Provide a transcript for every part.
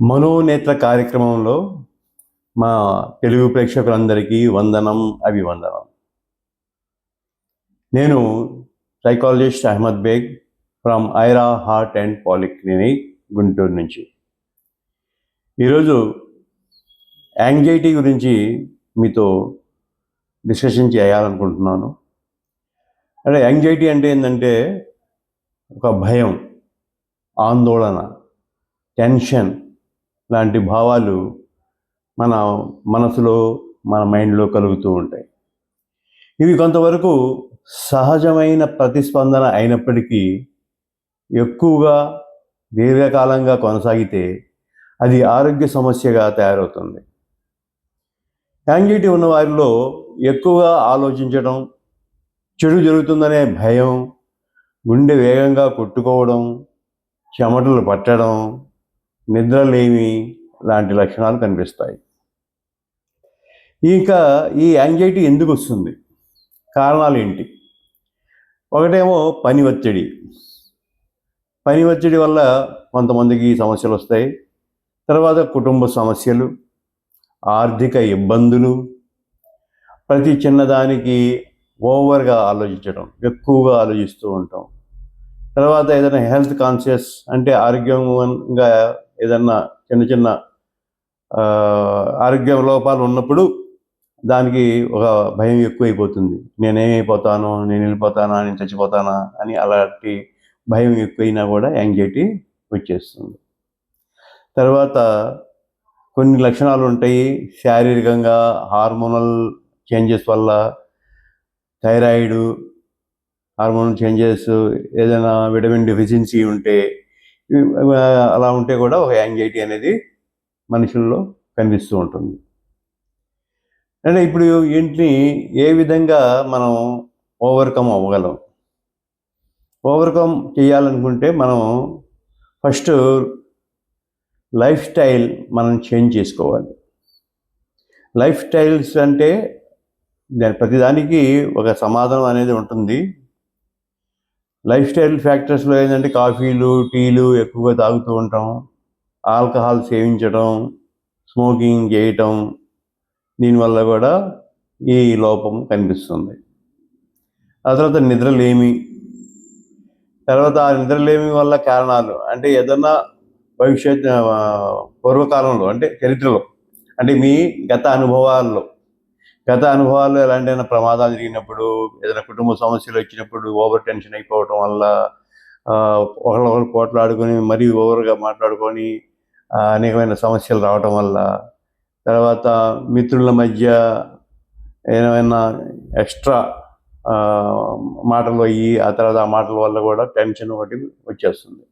మనోనేత్ర కార్యక్రమంలో మా తెలుగు ప్రేక్షకులందరికీ వందనం, అభివందనం. నేను psychologist Ahmed Baig from Aira heart and polyclinic, Guntur నుంచి. ఈరోజు యాంగ్జైటీ గురించి మీతో డిస్కషన్ చేయాలనుకుంటున్నాను. అంటే యాంగ్జైటీ అంటే ఏంటంటే ఒక భయం, ఆందోళన, టెన్షన్ లాంటి భావాలు మన మనసులో, మన మైండ్లో కలుగుతూ ఉంటాయి. ఇవి కొంతవరకు సహజమైన ప్రతిస్పందన అయినప్పటికీ ఎక్కువగా దీర్ఘకాలంగా కొనసాగితే అది ఆరోగ్య సమస్యగా తయారవుతుంది. యాంగ్జైటీ ఉన్న వారిలో ఎక్కువగా ఆలోచించడం, చెడు జరుగుతుందనే భయం, గుండె వేగంగా కొట్టుకోవడం, చెమటలు పట్టడం, నిద్రలేమి లాంటి లక్షణాలు కనిపిస్తాయి. ఇంకా ఈ యాంగ్జైటీ ఎందుకు వస్తుంది, కారణాలు ఏంటి? ఒకటేమో పని ఒత్తిడి. పని ఒత్తిడి వల్ల కొంతమందికి సమస్యలు వస్తాయి. తర్వాత కుటుంబ సమస్యలు, ఆర్థిక ఇబ్బందులు, ప్రతి చిన్నదానికి ఓవర్గా ఆలోచించడం, ఎక్కువగా ఆలోచిస్తూ ఉంటాం. తర్వాత ఏదైనా హెల్త్ కాన్షియస్ అంటే ఆరోగ్యంగా ఏదన్నా చిన్న చిన్న ఆరోగ్య లోపాలు ఉన్నప్పుడు దానికి ఒక భయం ఎక్కువైపోతుంది. నేనేమైపోతాను, నేను వెళ్ళిపోతానా, నేను చచ్చిపోతానా అని అలాంటి భయం ఎక్కువైనా కూడా యాంగ్జైటీ వచ్చేస్తుంది. తర్వాత కొన్ని లక్షణాలు ఉంటాయి శారీరకంగా, హార్మోనల్ చేంజెస్ వల్ల, థైరాయిడ్ హార్మోనల్ చేంజెస్, ఏదైనా విటమిన్ డెఫిషియన్సీ ఉంటే, అలా ఉంటే కూడా ఒక యాంగ్జైటీ అనేది మనుషుల్లో కనిపిస్తూ ఉంటుంది. అంటే ఇప్పుడు వీటిని ఏ విధంగా మనం ఓవర్కమ్ అవ్వగలం? ఓవర్కమ్ చేయాలనుకుంటే మనం ఫస్ట్ లైఫ్ స్టైల్ మనం చేంజ్ చేసుకోవాలి. లైఫ్ స్టైల్స్ అంటే ప్రతిదానికి ఒక సమాధానం అనేది ఉంటుంది. లైఫ్ స్టైల్ ఫ్యాక్టర్స్లో ఏంటంటే కాఫీలు, టీలు ఎక్కువగా తాగుతూ ఉంటాం, ఆల్కహాల్ సేవించడం, స్మోకింగ్ చేయటం, దీనివల్ల కూడా ఈ లోపం కనిపిస్తుంది. ఆ తర్వాత నిద్రలేమి. తర్వాత ఆ నిద్రలేమి వల్ల కారణాలు అంటే ఏదన్నా పూర్వకాలంలో అంటే చరిత్రలో, అంటే మీ గత అనుభవాల్లో ఎలాంటైనా ప్రమాదాలు జరిగినప్పుడు, ఏదైనా కుటుంబ సమస్యలు వచ్చినప్పుడు ఓవర్ టెన్షన్ అయిపోవటం వల్ల, ఒకరికొకరు పోట్లాడుకొని మరీ ఓవర్గా మాట్లాడుకొని అనేకమైన సమస్యలు రావటం వల్ల, తర్వాత మిత్రుల మధ్య ఏమైనా ఎక్స్ట్రా మాటలు అయ్యి ఆ తర్వాత ఆ మాటల వల్ల కూడా టెన్షన్ ఒకటి వచ్చేస్తుంది.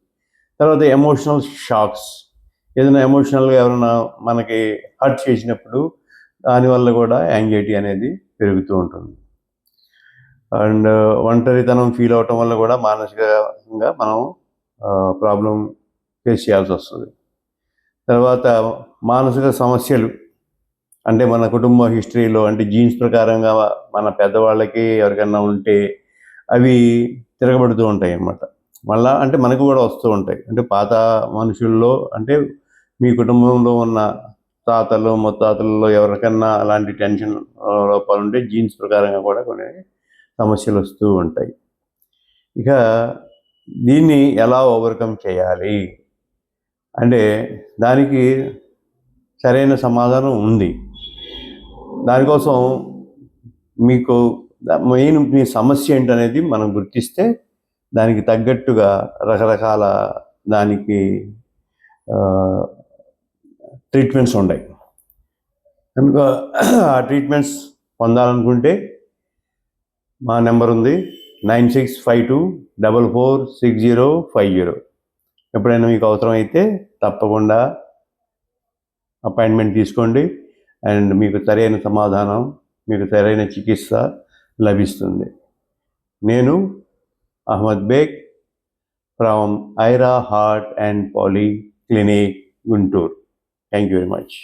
తర్వాత ఎమోషనల్ షాక్స్, ఏదైనా ఎమోషనల్గా ఎవరైనా మనకి హర్ట్ చేసినప్పుడు దానివల్ల కూడా యాంగ్జైటీ అనేది పెరుగుతూ ఉంటుంది. అండ్ ఒంటరితనం ఫీల్ అవటం వల్ల కూడా మానసికంగా మనం ప్రాబ్లం ఫేస్ చేయాల్సి వస్తుంది. తర్వాత మానసిక సమస్యలు అంటే మన కుటుంబ హిస్టరీలో అంటే జీన్స్ ప్రకారంగా మన పెద్దవాళ్ళకి ఎవరికైనా ఉంటే అవి తిరగబడుతూ ఉంటాయి అన్నమాట. మళ్ళా అంటే మనకు కూడా వస్తూ ఉంటాయి. అంటే పాత మనుషుల్లో అంటే మీ కుటుంబంలో ఉన్న తాతలు ముత్తాతలలో ఎవరికన్నా అలాంటి టెన్షన్ లోపాలు ఉంటే జీన్స్ ప్రకారంగా కూడా కొన్ని సమస్యలు వస్తూ ఉంటాయి. ఇక దీన్ని ఎలా ఓవర్కమ్ చేయాలి అంటే దానికి సరైన సమాధానం ఉంది. దానికోసం మీకు మెయిన్ మీ సమస్య ఏంటనేది మనం గుర్తిస్తే దానికి తగ్గట్టుగా రకరకాల దానికి ట్రీట్మెంట్స్ ఉన్నాయి. కనుక ఆ ట్రీట్మెంట్స్ పొందాలనుకుంటే మా నెంబర్ ఉంది 9652446050. ఎప్పుడైనా మీకు అవసరమైతే తప్పకుండా అపాయింట్మెంట్ తీసుకోండి. అండ్ మీకు సరైన సమాధానం, మీకు సరైన చికిత్స లభిస్తుంది. నేను Ahmed Baig from Aira heart and polyclinic, Guntur. Thank you very much.